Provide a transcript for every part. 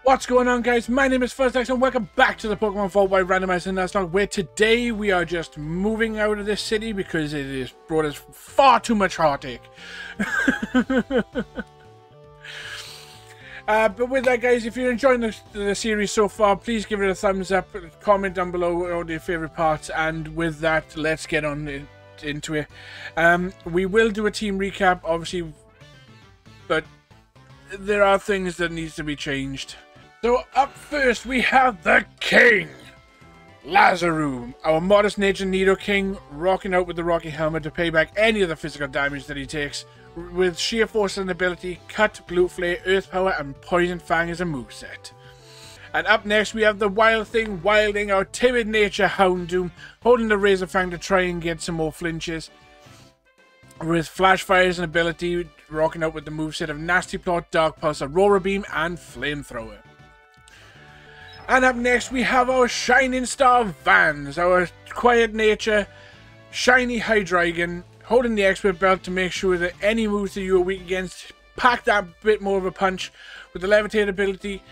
What's going on, guys? My name is Fuzzlax and welcome back to the Pokemon Volt White Randomised Nuzlocke, where today we are just moving out of this city because it has brought us far too much heartache. But with that, guys, if you're enjoying the series so far, please give it a thumbs up, comment down below all your favourite parts, and with that, let's get on into it. We will do a team recap, obviously, but there are things that needs to be changed. So up first we have the King, Lazarus, our modest nature Nidoking, rocking out with the Rocky Helmet to pay back any of the physical damage that he takes, with sheer force and ability, Cut, Blue Flare, Earth Power and Poison Fang as a moveset. And up next we have the Wild Thing, wilding our timid nature Houndoom, holding the Razor Fang to try and get some more flinches, with Flash Fire as an ability, rocking out with the moveset of Nasty Plot, Dark Pulse, Aurora Beam and Flamethrower. And up next we have our Shining Star Vans, our quiet nature, shiny Hydreigon, holding the expert belt to make sure that any moves that you are weak against pack that bit more of a punch, with the Levitate ability,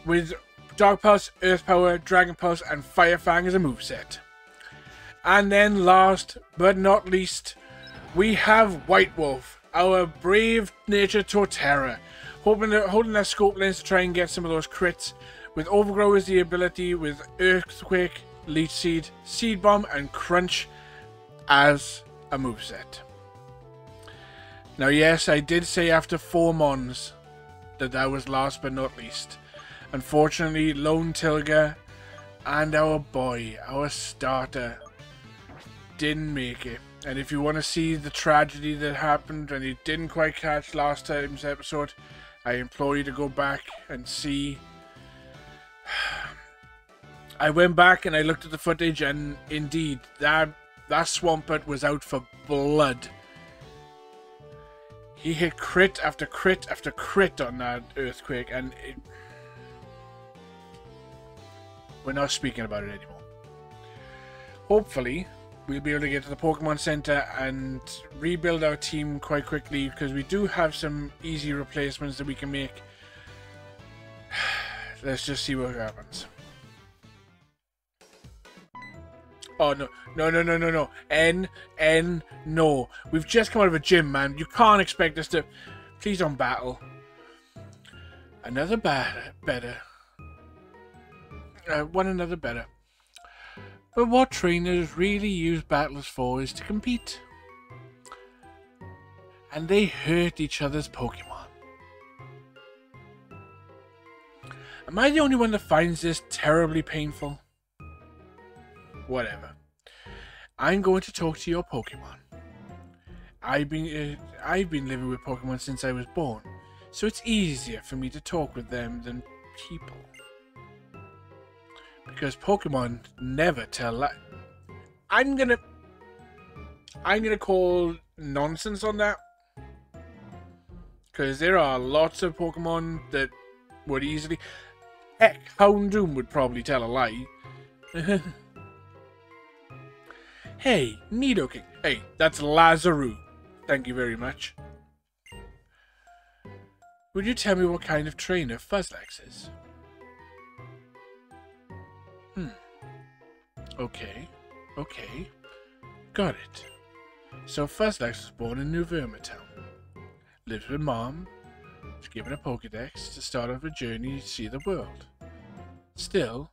with Dark Pulse, Earth Power, Dragon Pulse and Fire Fang as a moveset. And then last but not least, we have White Wolf, our brave nature Torterra, holding that scope lens to try and get some of those crits, with Overgrow as the ability, with Earthquake, Leech Seed, Seed Bomb and Crunch as a moveset. Now yes, I did say after 4 Mons that was last but not least. Unfortunately, Lone Tilga and our boy, our starter, didn't make it. And if you want to see the tragedy that happened and you didn't quite catch last time's episode, I implore you to go back and see. I went back and I looked at the footage, and indeed, that Swampert was out for blood. He hit crit after crit after crit on that Earthquake, and we're not speaking about it anymore. Hopefully, we'll be able to get to the Pokemon Center and rebuild our team quite quickly, because we do have some easy replacements that we can make. Let's just see what happens. Oh, no. No. We've just come out of a gym, man. You can't expect us to... Please don't battle. Another better. One another better. But what trainers really use battlers for is to compete. And they hurt each other's Pokemon. Am I the only one that finds this terribly painful? Whatever. I'm going to talk to your Pokemon. I've been living with Pokemon since I was born, so it's easier for me to talk with them than people. Because Pokemon never tell lies. I'm gonna call nonsense on that. Because there are lots of Pokemon that would easily... Heck, Houndoom would probably tell a lie. Hey, Nidoking. Hey, that's Lazarus. Thank you very much. Would you tell me what kind of trainer Fuzzlax is? Okay. Got it. So Fuzzlax was born in New Vermitown. Lives with Mom. Was given a Pokedex to start off a journey to see the world. Still,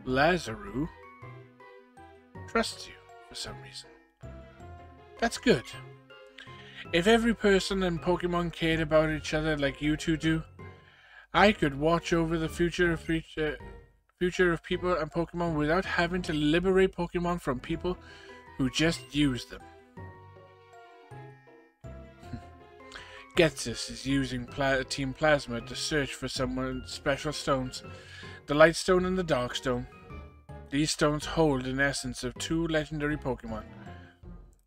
Lazarus trusts you for some reason. That's good. If every person and Pokemon cared about each other like you two do, I could watch over the future of people and Pokemon without having to liberate Pokemon from people who just use them. Getsus is using Team Plasma to search for some special stones, the Light Stone and the Dark Stone. These stones hold an essence of 2 legendary Pokemon.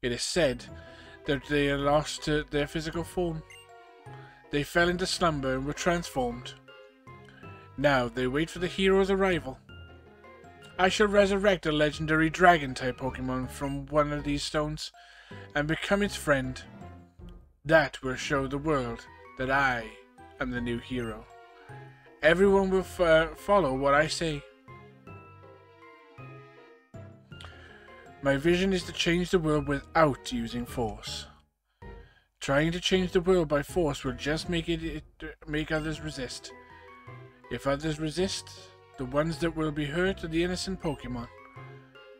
It is said that they are lost to their physical form. They fell into slumber and were transformed. Now they wait for the hero's arrival. I shall resurrect a legendary Dragon-type Pokemon from one of these stones and become its friend. That will show the world that I am the new hero. Everyone will follow what I say. My vision is to change the world without using force. Trying to change the world by force will just make others resist. If others resist, the ones that will be hurt are the innocent Pokemon,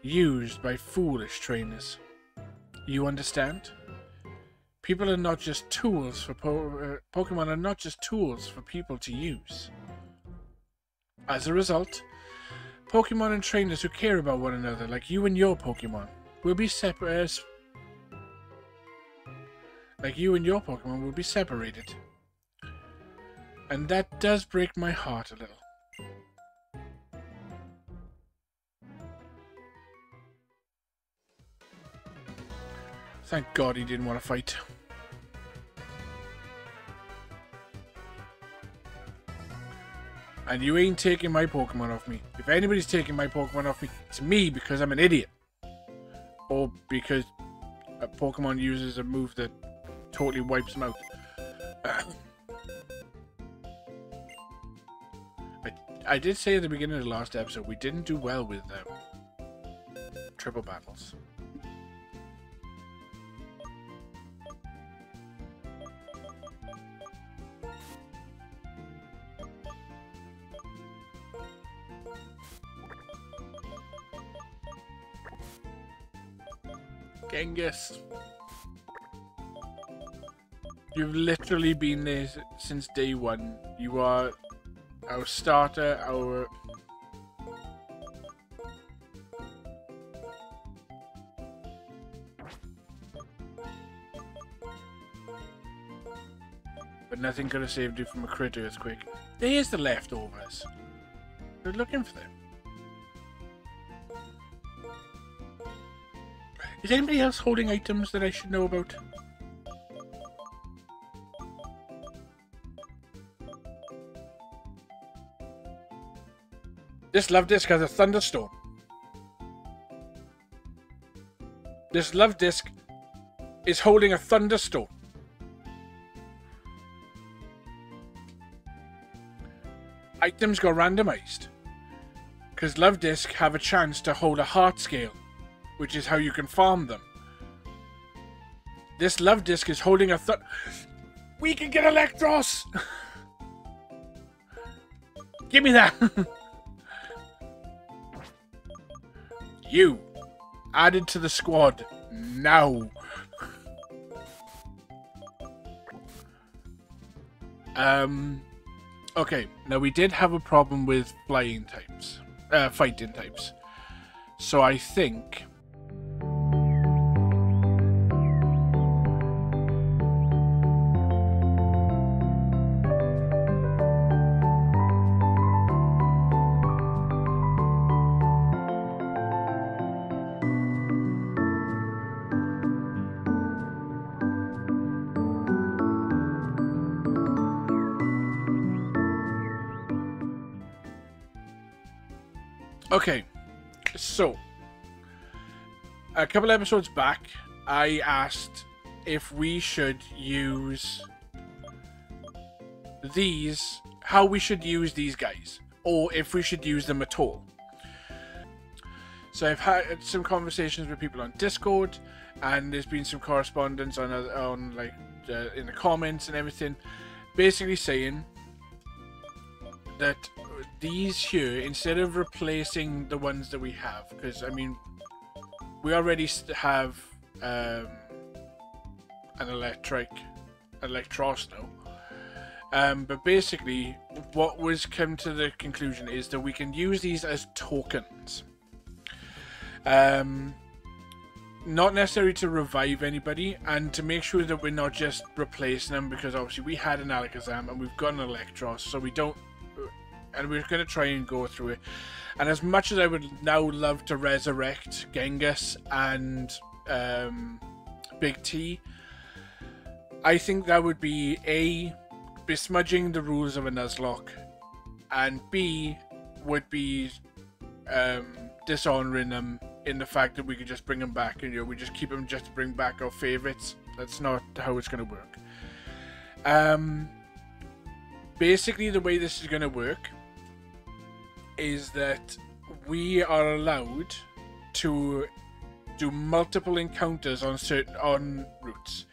used by foolish trainers. You understand? People are not just tools for Pokemon are not just tools for people to use. As a result, Pokemon and trainers who care about one another, like you and your Pokemon, will be separated. And that does break my heart a little. Thank God he didn't want to fight. And you ain't taking my Pokemon off me. If anybody's taking my Pokemon off me, it's me because I'm an idiot. Or because a Pokemon uses a move that totally wipes them out. I did say at the beginning of the last episode, we didn't do well with triple battles. Genghis. You've literally been there since day one. You are our starter, our... But nothing could have saved you from a crit earthquake. There's the leftovers. We're looking for them. Is anybody else holding items that I should know about? This love disc has a thunderstorm. This love disc is holding a thunderstorm. Items got randomized. Because love disc have a chance to hold a heart scale, which is how you can farm them. This love disc is holding a We can get Electros! Give me that! You! Added to the squad. Now! Okay, now we did have a problem with fighting types. So I think... Okay, so a couple episodes back, I asked if we should use these, how we should use these guys, or if we should use them at all. So I've had some conversations with people on Discord, and there's been some correspondence on in the comments and everything, basically saying that these here, instead of replacing the ones that we have, because I mean, we already have an Electros now, but basically what was come to the conclusion is that we can use these as tokens, not necessarily to revive anybody, and to make sure that we're not just replacing them, because obviously we had an Alakazam and we've got an Electros, so we don't. And we're going to try and go through it. And as much as I would now love to resurrect Genghis and Big T, I think that would be A, besmudging the rules of a Nuzlocke, and B, would be dishonouring them in the fact that we could just bring them back and we just keep them just to bring back our favourites. That's not how it's going to work. basically the way this is going to work is that we are allowed to do multiple encounters on routes.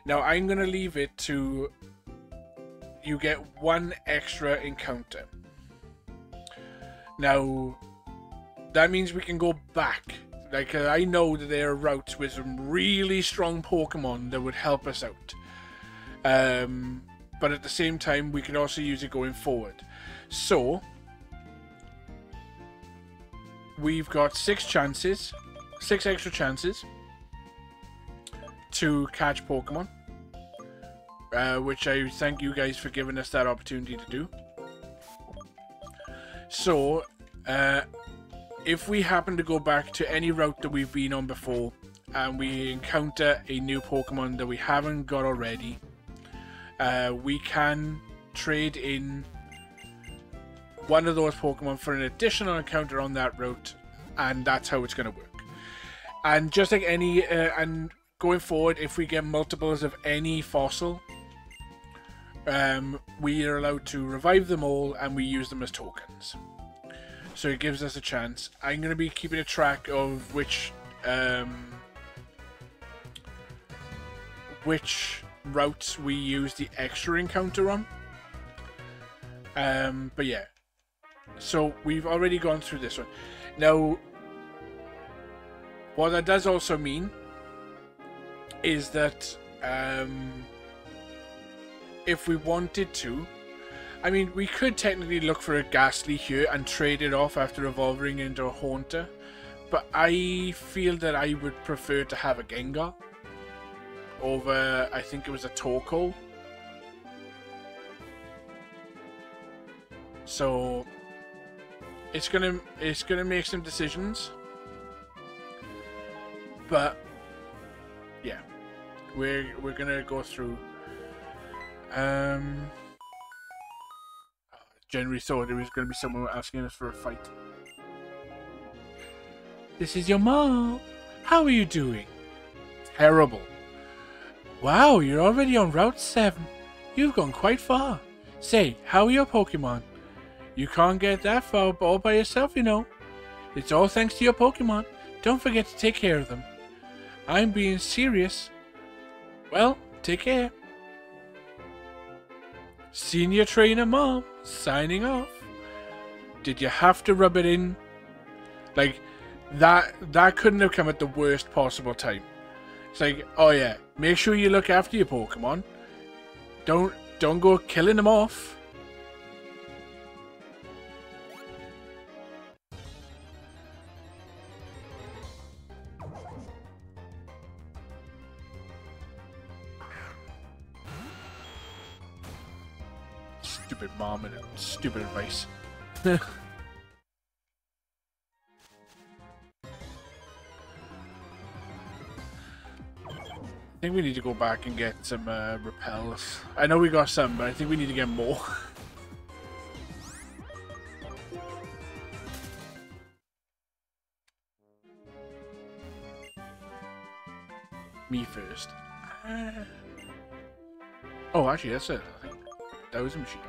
Now I'm going to leave it to you get one extra encounter. Now that means we can go back. Like, I know that there are routes with some really strong Pokemon that would help us out. But at the same time, we can also use it going forward. So, we've got 6 extra chances to catch Pokemon. Which I thank you guys for giving us that opportunity to do. So, if we happen to go back to any route that we've been on before and we encounter a new Pokemon that we haven't got already, we can trade in one of those Pokemon for an additional encounter on that route, and that's how it's going to work. And just like any, and going forward, if we get multiples of any fossil, we are allowed to revive them all and we use them as tokens. So it gives us a chance. I'm going to be keeping a track of which routes we use the extra encounter on. But yeah. So we've already gone through this one. Now, what that does also mean is that if we wanted to, I mean, we could technically look for a Ghastly here and trade it off after evolving into a Haunter, but I feel that I would prefer to have a Gengar over, I think it was a Torkoal. So it's gonna make some decisions, but yeah, we're gonna go through. Generally thought it was going to be someone asking us for a fight. This is your mom. How are you doing? Terrible. Wow, you're already on Route 7. You've gone quite far. Say, how are your Pokemon? You can't get that far all by yourself, you know. It's all thanks to your Pokemon. Don't forget to take care of them. I'm being serious. Well, take care. Senior Trainer Mom, signing off. Did you have to rub it in? Like, that couldn't have come at the worst possible time. It's like, oh yeah, make sure you look after your Pokemon. Don't go killing them off. Stupid mom and stupid advice. I think we need to go back and get some repels. I know we got some, but I think we need to get more. Me first. Oh, actually, that's it. I think that was a machine.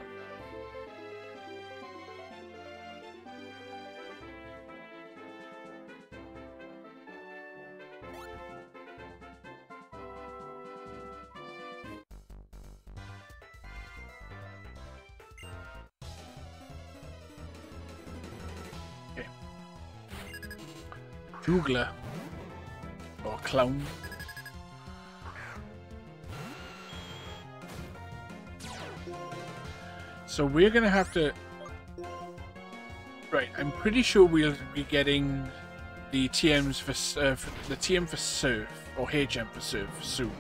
Okay. Jugler. Or clown. So we're gonna have to. Right, I'm pretty sure we'll be getting the TMs for the TM for Surf or HM for Surf soon,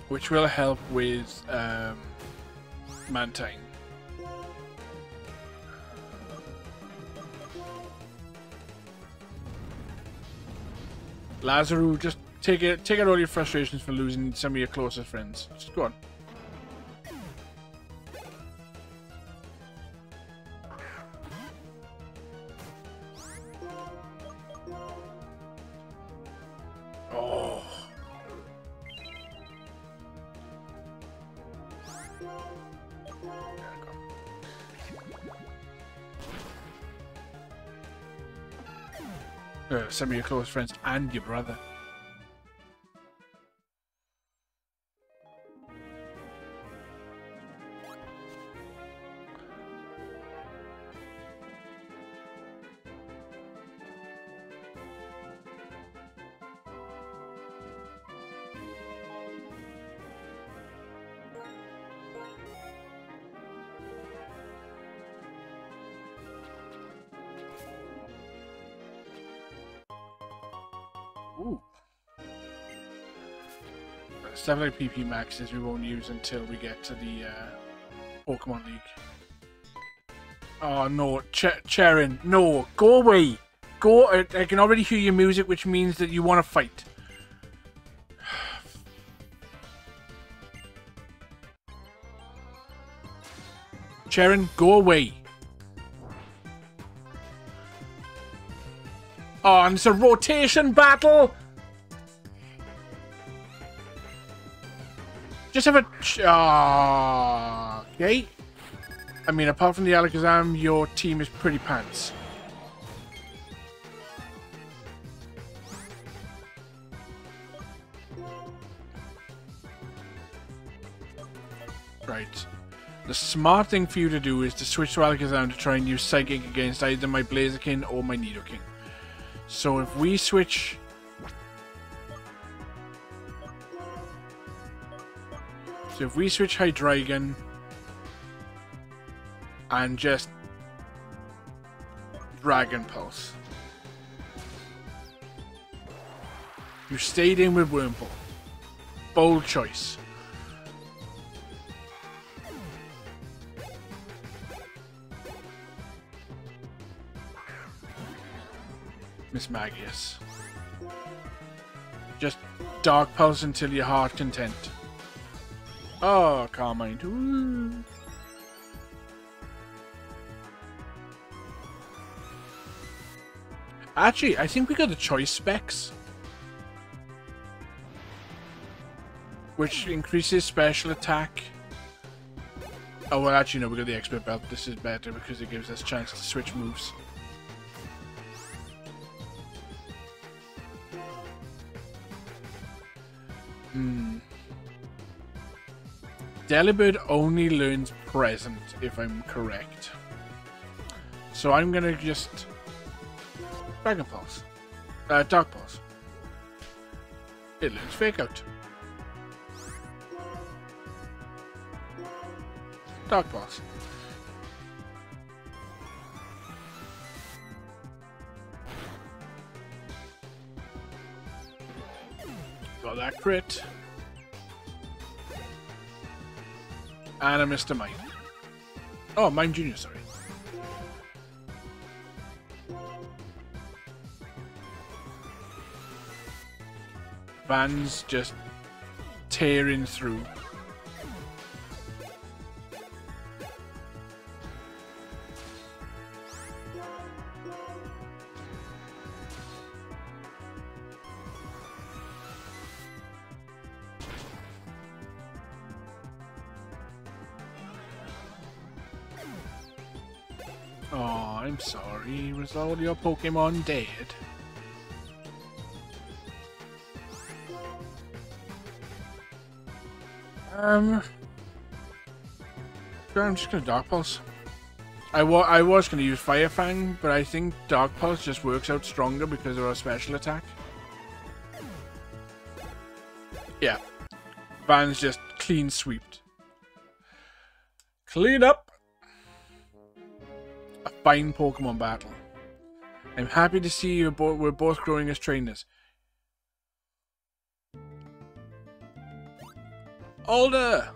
which will help with Mantine. Lazaru, just take out all your frustrations for losing some of your closest friends. Just go on. Some of your close friends and your brother. Ooh. Stuff like PP maxes we won't use until we get to the Pokemon League. Oh no, Charon, no, go away! Go! I can already hear your music, which means that you want to fight. Charon, go away! Oh, and it's a rotation battle! Just have a... okay. I mean, apart from the Alakazam, your team is pretty pants. Right. The smart thing for you to do is to switch to Alakazam to try and use Psychic against either my Blaziken or my Nidoking. So if we switch... So if we switch Hydreigon and just Dragon Pulse. You stayed in with Wurmple. Bold choice. Miss Magius. Just Dark Pulse until your heart content. Oh, Carmine. Ooh. Actually, I think we got the choice specs. Which increases special attack. Oh, well, actually, no, we got the expert belt. This is better because it gives us a chance to switch moves. Delibird only learns present, if I'm correct. So I'm gonna just... Dragon Pulse. Dark Pulse. It learns Fake Out. Dark Pulse. Got that crit. And I missed a Mine. Oh, Mine Junior, sorry. Van's just tearing through. Oh, I'm sorry. Was all your Pokemon dead? Sure, I'm just gonna Dark Pulse. I was gonna use Fire Fang, but I think Dark Pulse just works out stronger because of our special attack. Yeah. Van's just clean sweeped. Clean up! A fine Pokemon battle. I'm happy to see we're both growing as trainers. Alder!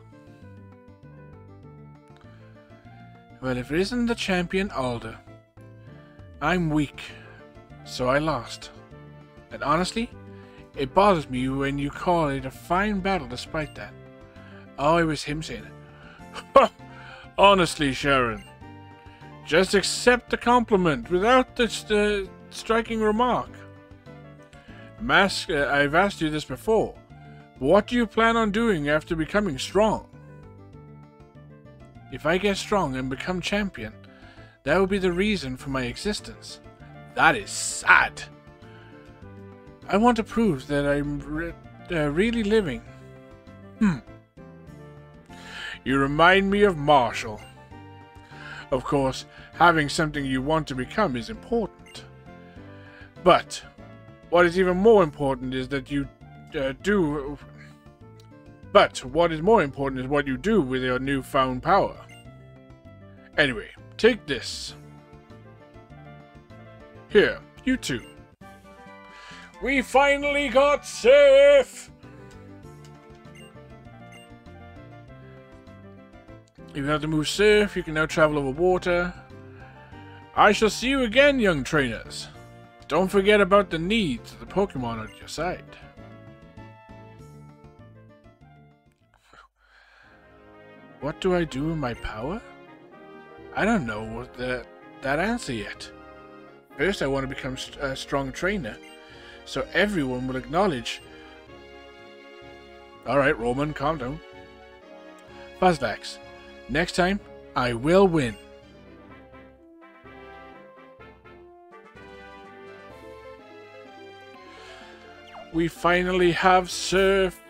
Well, if it isn't the champion Alder. I'm weak, so I lost. And honestly, it bothers me when you call it a fine battle despite that. Oh, it was him saying it. Honestly, Sharon. Just accept the compliment without the striking remark. I've asked you this before. What do you plan on doing after becoming strong? If I get strong and become champion, that will be the reason for my existence. That is sad. I want to prove that I'm really living. You remind me of Marshall. Of course, having something you want to become is important. But what is even more important is that you do... But what is more important is what you do with your newfound power. Anyway, take this. Here, you too. We finally got Surf! If you have to move Surf, you can now travel over water. I shall see you again, young trainers. Don't forget about the needs of the Pokemon on your side. What do I do with my power? I don't know that answer yet. First, I want to become a strong trainer, so everyone will acknowledge. Alright, Roman, calm down. Fuzzlax, next time, I will win. We finally have Surf.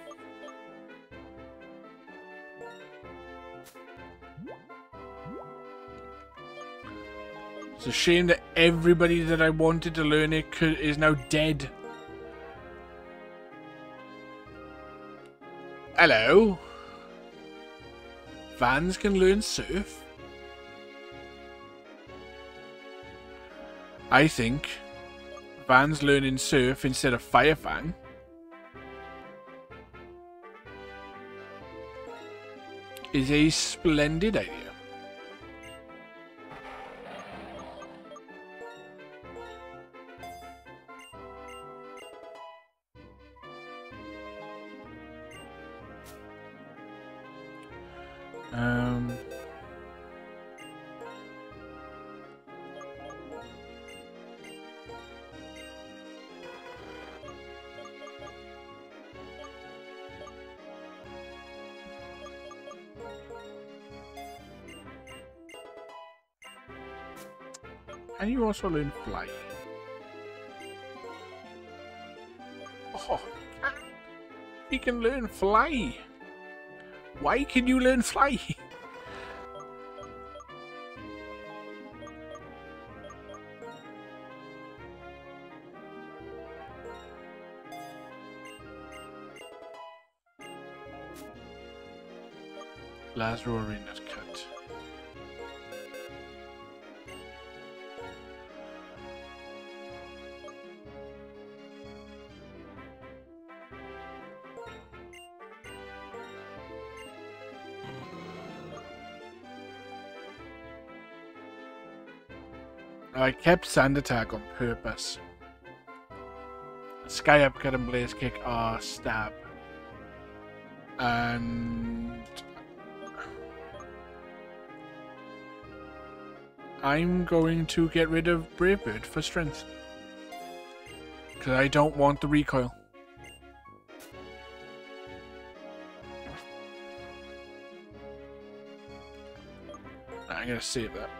It's a shame that everybody that I wanted to learn it is now dead. Hello? Vans can learn Surf? I think Vans learning Surf instead of Firefang is a splendid idea. And you also learn Fly. Oh, he can learn Fly. Why can you learn Fly? Lazaro Arena's cut. I kept Sand Attack on purpose. Sky Upcut and Blaze Kick are stab. And I'm going to get rid of Brave Bird for strength. Because I don't want the recoil. I'm going to save that.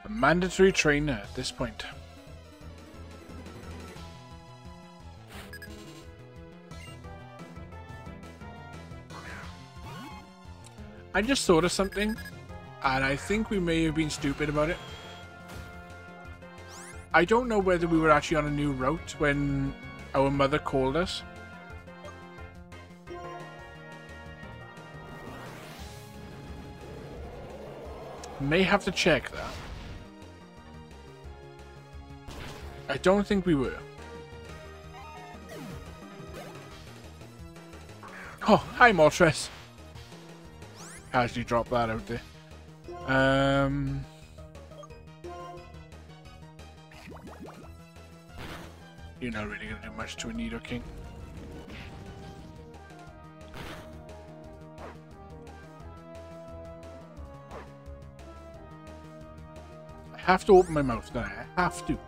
A mandatory trainer at this point. I just thought of something, and I think we may have been stupid about it. I don't know whether we were actually on a new route when our mother called us. May have to check that. I don't think we were. Oh, hi Moltres. Casually drop that out there. You're not really gonna do much to a Nidoking. have to open my mouth, don't I? I have to.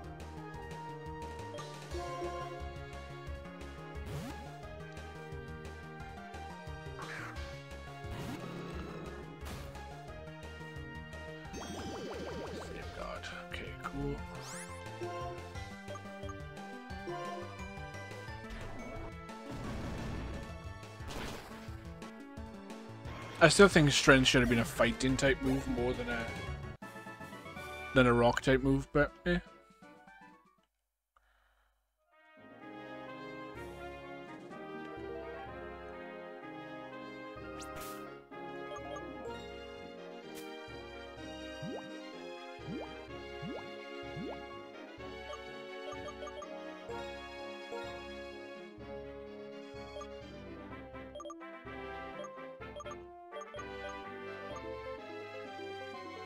God. Okay, cool. I still think strength should have been a fighting type move more than a rock type move, but yeah.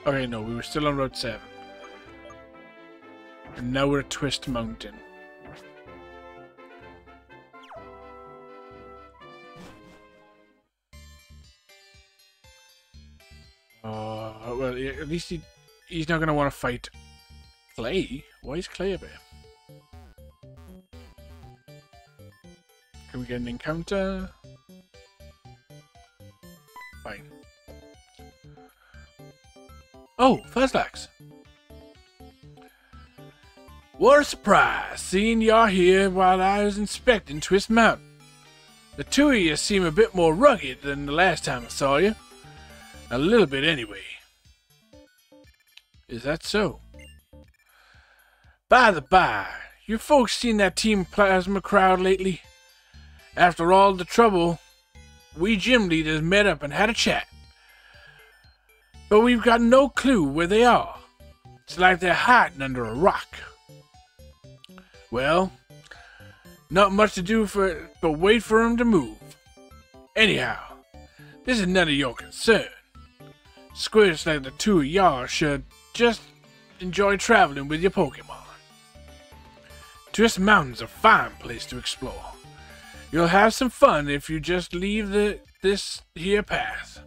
Okay, no, we were still on Road 7. And now we're at Twist Mountain. Well, at least he's not going to want to fight Clay. Why is Clay up here? Can we get an encounter? Fine. Oh, Fuzzlax. What a surprise, seeing y'all here while I was inspecting Twist Mountain. The two of you seem a bit more rugged than the last time I saw you. A little bit anyway. Is that so? By the by, you folks seen that Team Plasma crowd lately? After all the trouble, we gym leaders met up and had a chat. But we've got no clue where they are. It's like they're hiding under a rock. Well, not much to do but wait for them to move. Anyhow, this is none of your concern. Squirts like the two of y'all should just enjoy traveling with your Pokemon. Twist Mountain's a fine place to explore. You'll have some fun if you just leave this here path.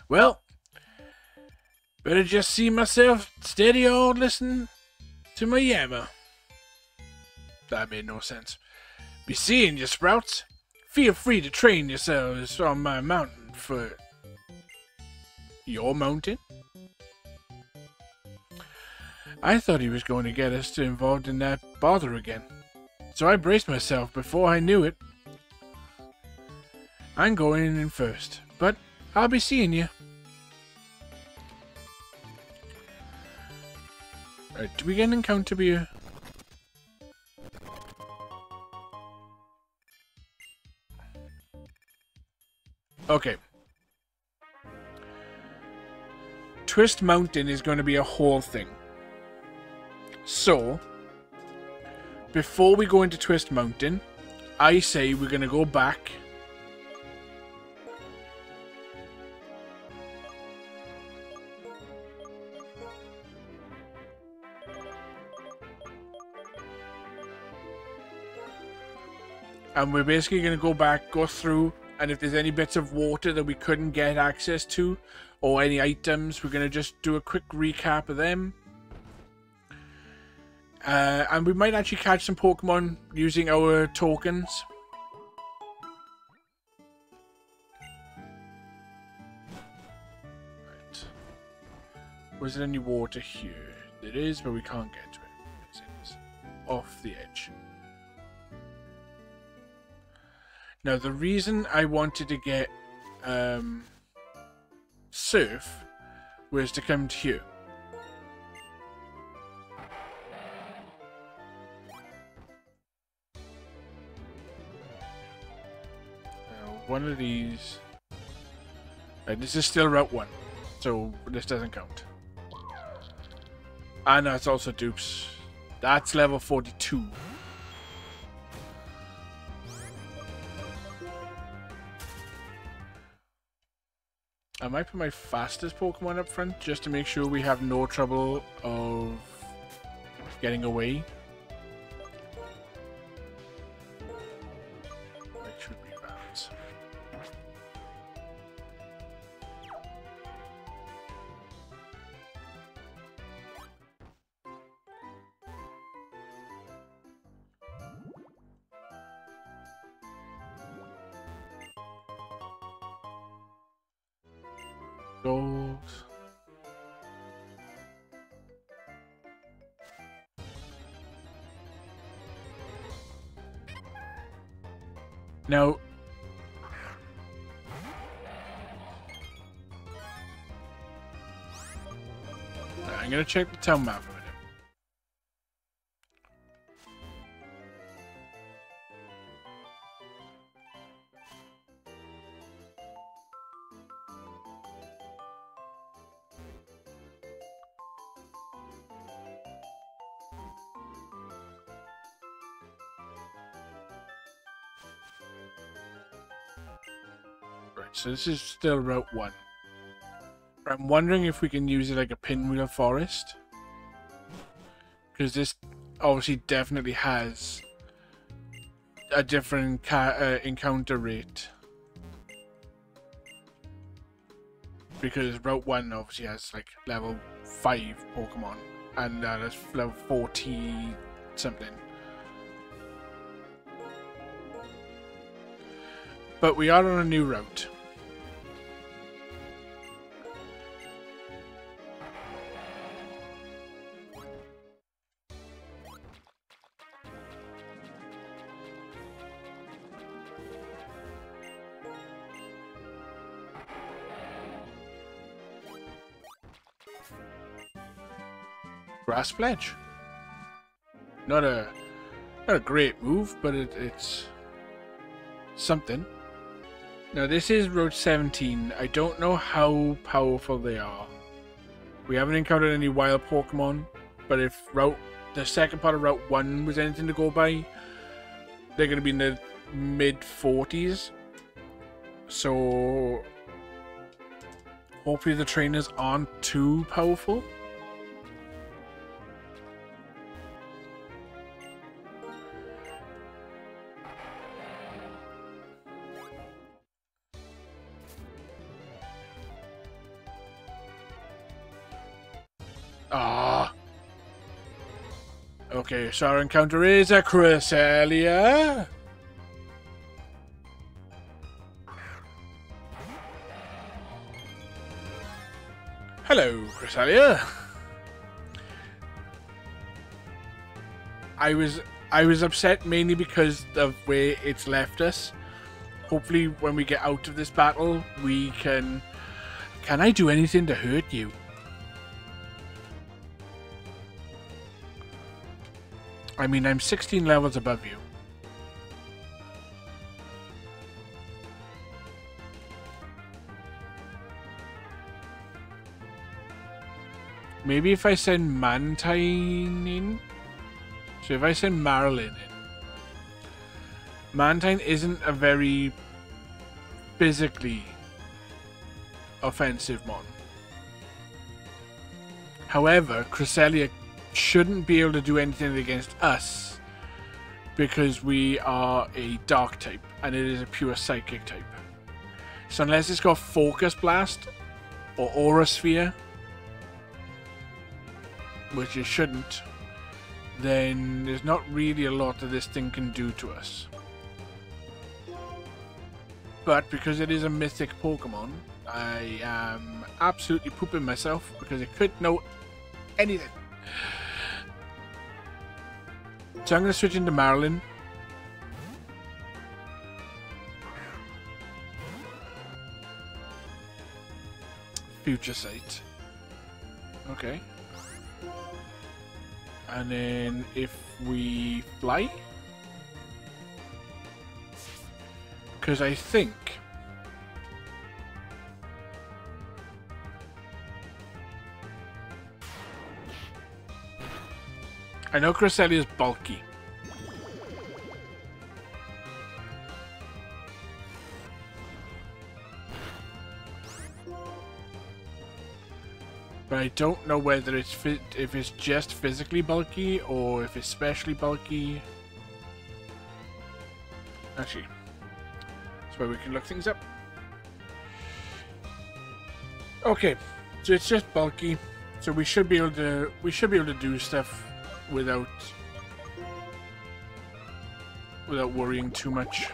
Well, better just see myself steady or listen to my yammer. That made no sense. Be seeing you, Sprouts. Feel free to train yourselves on my mountain for... Your mountain? I thought he was going to get us involved in that bother again. So I braced myself before I knew it. I'm going in first, but I'll be seeing you. Alright, do we get an encounter here? Okay. Twist Mountain is going to be a whole thing. So, before we go into Twist Mountain, I say we're going to go back. And we're basically going to go back, go through, and if there's any bits of water that we couldn't get access to, or any items, we're going to just do a quick recap of them. And we might actually catch some Pokemon using our tokens. Right. Was there any water here? There is, but we can't get to it. It's off the edge. Now, the reason I wanted to get Surf was to come to here. Now, one of these... this is still Route 1, so this doesn't count. And that's also dupes. That's level 42. I might put my fastest Pokemon up front just to make sure we have no trouble of getting away. Make sure we balance. Gold. Now, I'm gonna check the town map. So this is still Route 1. I'm wondering if we can use it like a pinwheel forest. Because this obviously definitely has a different encounter rate. Because Route 1 obviously has like level 5 Pokemon. And that's level 40 something. But we are on a new route. Grass Pledge. Not a great move, but it's something. Now this is Route 17. I don't know how powerful they are. We haven't encountered any wild Pokemon, but if the second part of Route 1 was anything to go by, they're going to be in the mid-40s. So hopefully the trainers aren't too powerful. Okay, so our encounter is a Cresselia. Hello, Cresselia. I was upset mainly because of where it's left us. Hopefully when we get out of this battle, we can... Can I do anything to hurt you? I mean, I'm 16 levels above you. Maybe if I send Mantine in? So if I send Marilyn in. Mantine isn't a very physically offensive mon. However, Cresselia shouldn't be able to do anything against us because we are a dark type and it is a pure psychic type. So unless it's got Focus Blast or Aura Sphere, which it shouldn't, then there's not really a lot that this thing can do to us. But because it is a mythic Pokemon, I am absolutely pooping myself because it could know anything. So I'm going to switch into Marilyn. Future Sight. Okay. And then if we fly, because I think I know Cresselia is bulky. But I don't know whether it's if it's just physically bulky or if it's specially bulky. Actually, that's where we can look things up. Okay, so it's just bulky, so we should be able to do stuff without worrying too much.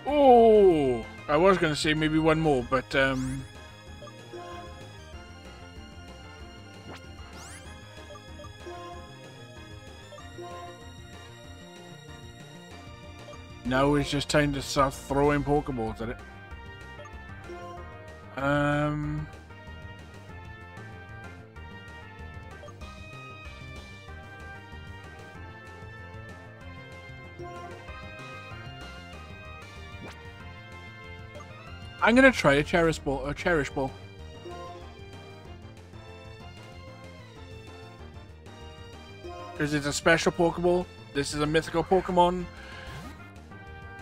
Oh, I was going to say maybe one more, but now it's just time to start throwing Pokeballs at it. I'm gonna try a Cherish Ball. Because it's a special Pokeball. This is a mythical Pokemon.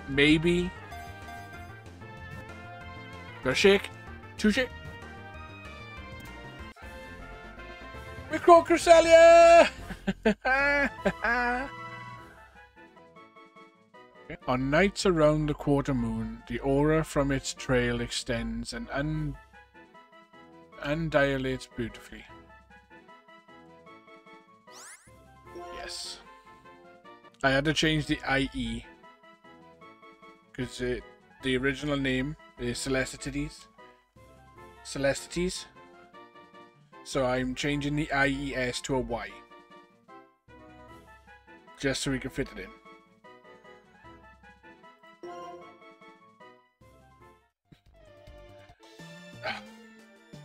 Maybe. Got a shake. 2 shake. Micro Cresselia! On nights around the quarter moon, the aura from its trail extends and undilates beautifully. Yes. I had to change the IE. Because the original name is Celestities. So I'm changing the IES to a Y. Just so we can fit it in.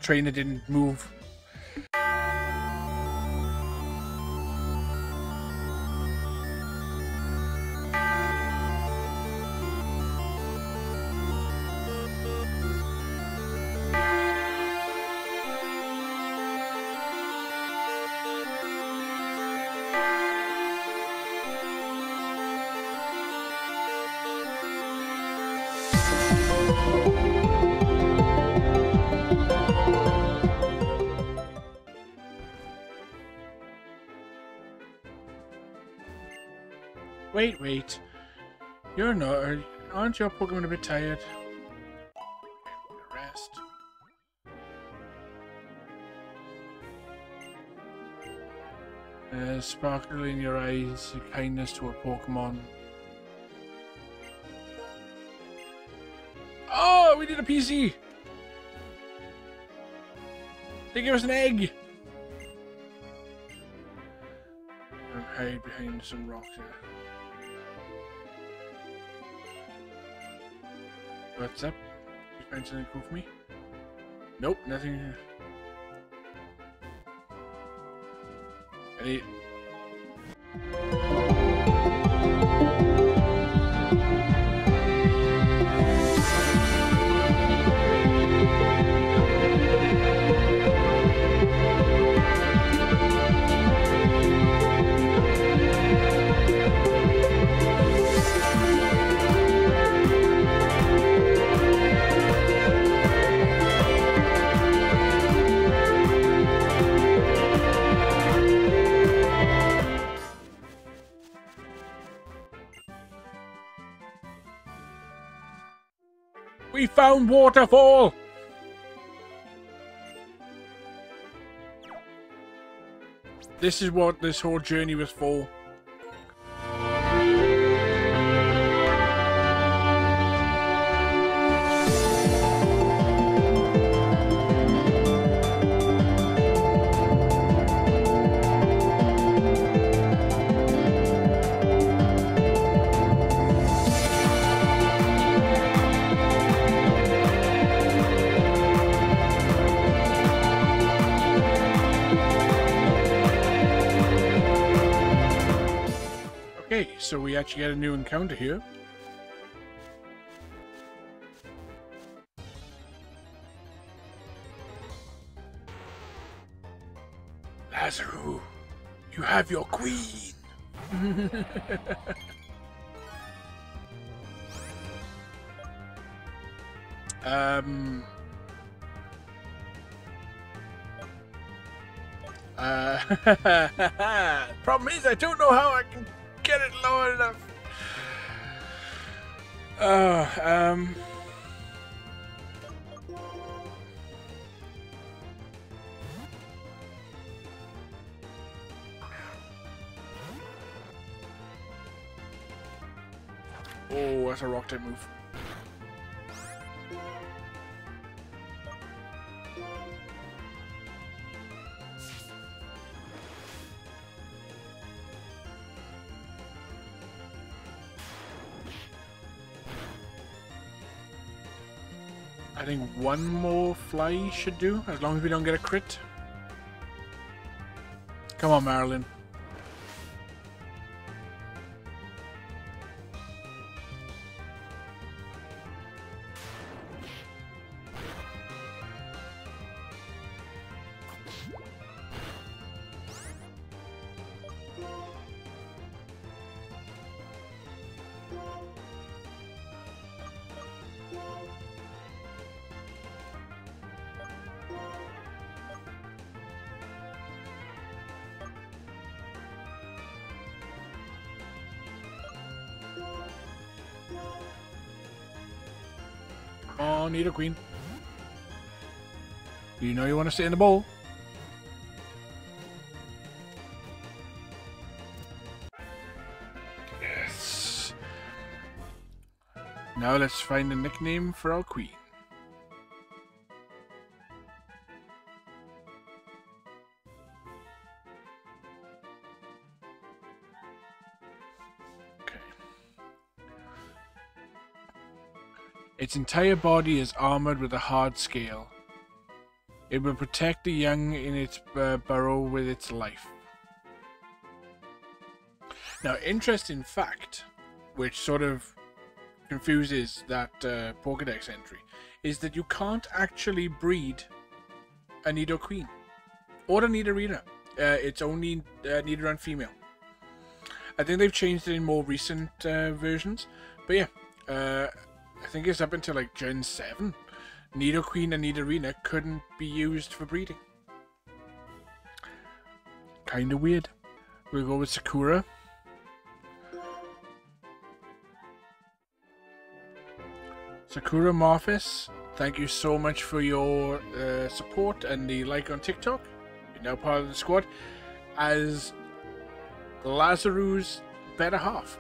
Trainer didn't move. Wait. You're not. Aren't your Pokemon a bit tired? Rest. Sparkle in your eyes, kindness to a Pokemon. Oh, we did a PC! They gave us an egg! I'm hide behind some rocks here. What's up? You find something cool for me? Nope, nothing. Any... We found waterfall! This is what this whole journey was for. So we actually get a new encounter here. Lazaru, you have your queen. Problem is, I don't know how I can get it low enough. Oh, that's a rock type move. I think one more fly should do, as long as we don't get a crit. Come on, Marilyn. Oh, Nido Queen. You know you want to sit in the bowl. Yes. Now let's find a nickname for our queen. Its entire body is armored with a hard scale. It will protect the young in its burrow with its life. Now, interesting fact, which sort of confuses that Pokédex entry, is that you can't actually breed a Nido Queen or a Nidorina. It's only Nidoran female. I think they've changed it in more recent versions, but yeah. I think it's up until like Gen 7. Nido Queen and Nidorina couldn't be used for breeding. Kinda weird. We'll go with Sakura. Sakura Morphis, thank you so much for your support and the like on TikTok. You're now part of the squad as Lazaru's better half.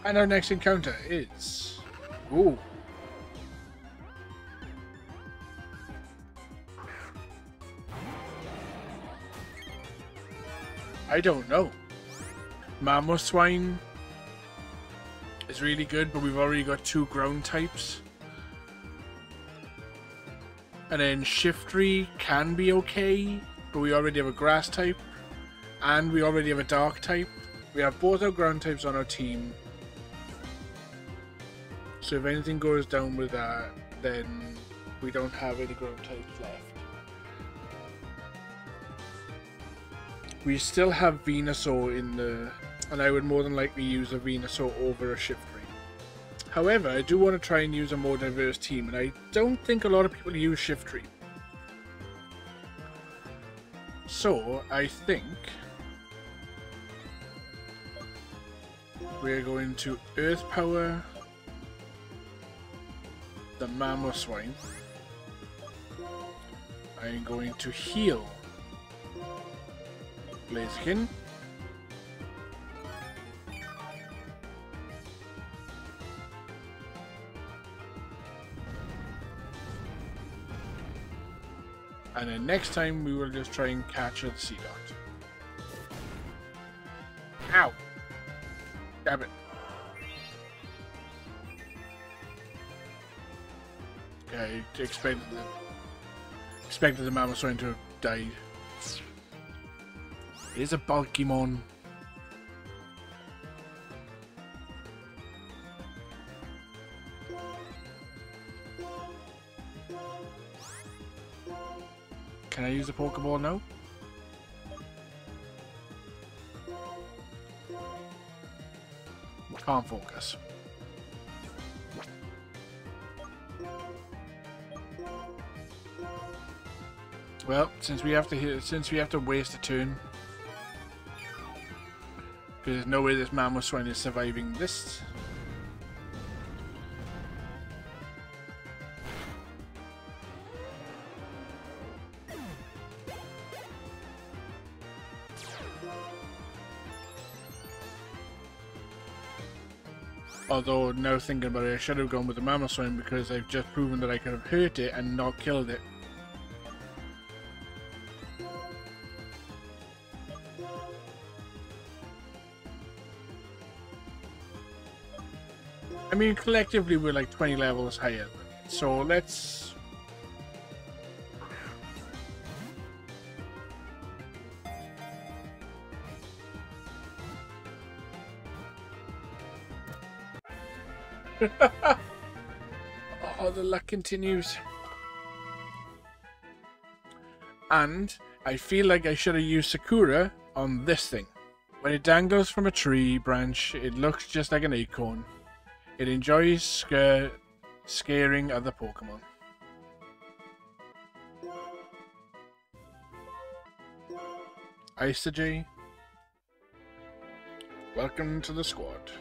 And our next encounter is... Ooh. I don't know. Mamoswine is really good, but we've already got 2 ground types. And then Shiftry can be okay, but we already have a grass type. And we already have a dark type. We have both our ground types on our team. So if anything goes down with that, then we don't have any ground types left. We still have Venusaur in the... and I would more than likely use a Venusaur over a Shiftry. However, I do want to try and use a more diverse team, and I don't think a lot of people use Shiftry. So, I think... we're going to Earth Power... the Mamoswine. I'm going to heal Blaziken. And then next time we will just try and catch a Seedot. Ow! Okay, expected the Mamoswine to have died. It is a Pokemon. Can I use a Pokeball now? Can't focus. Well, since we have to waste a turn, because there's no way this Mamoswine is surviving this. Although, now thinking about it, I should have gone with the Mamoswine because I've just proven that I could have hurt it and not killed it. I mean, collectively we're like 20 levels higher. So let's... Oh, the luck continues. And I feel like I should have used Sakura on this thing. When it dangles from a tree branch, it looks just like an acorn. It enjoys scaring other Pokemon. Isogy, welcome to the squad.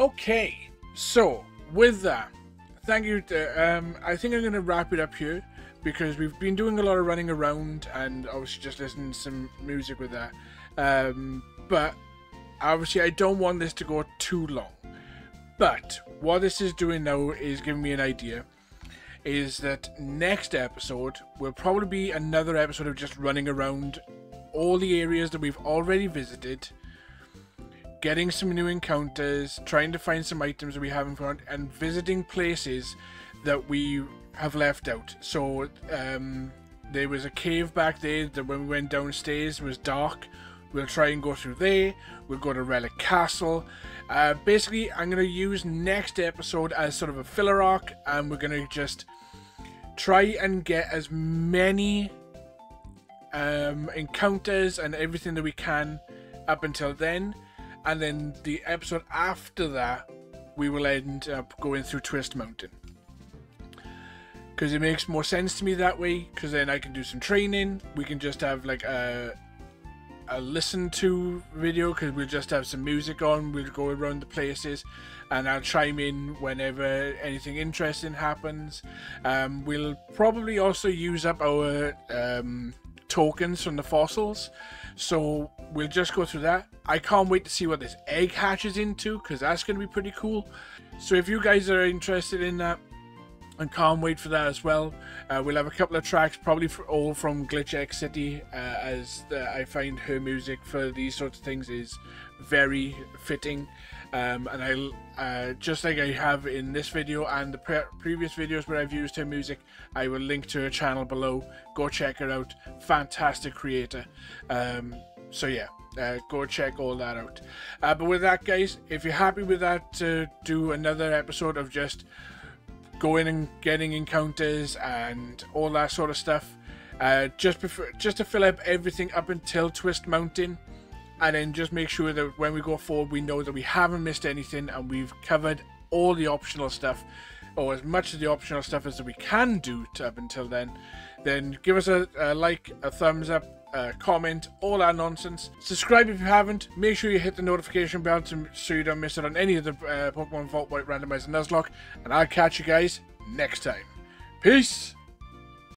Okay, so with that, thank you. I think I'm going to wrap it up here because we've been doing a lot of running around and obviously just listening to some music with that. But obviously I don't want this to go too long. But what this is doing now is giving me an idea. Is that next episode will probably be another episode of just running around all the areas that we've already visited, getting some new encounters, trying to find some items that we haven't found, and visiting places that we have left out. So there was a cave back there that when we went downstairs was dark. We'll try and go through there. We'll go to Relic Castle. Basically, I'm going to use next episode as sort of a filler arc, and we're going to just try and get as many encounters and everything that we can up until then. And then the episode after that, we will end up going through Twist Mountain. Because it makes more sense to me that way, because then I can do some training. We can just have like a listen to video, because we'll just have some music on, we'll go around the places and I'll chime in whenever anything interesting happens. We'll probably also use up our tokens from the fossils, so we'll just go through that. I can't wait to see what this egg hatches into, because that's going to be pretty cool. So if you guys are interested in that and can't wait for that as well, we'll have a couple of tracks, probably all from Glitchxcity, as I find her music for these sorts of things is very fitting. And I'll just like I have in this video and the previous videos where I've used her music, I will link to her channel below. Go check her out. Fantastic creator. So yeah, go check all that out. But with that, guys, if you're happy with that, to do another episode of just going and getting encounters and all that sort of stuff, just to fill up everything up until Twist Mountain, and then just make sure that when we go forward we know that we haven't missed anything and we've covered all the optional stuff, or as much of the optional stuff as we can do up until then. Then give us a like, a thumbs up, comment, all that nonsense. Subscribe if you haven't. Make sure you hit the notification bell so you don't miss it on any of the Pokemon Volt White Randomised Nuzlocke. And I'll catch you guys next time. Peace!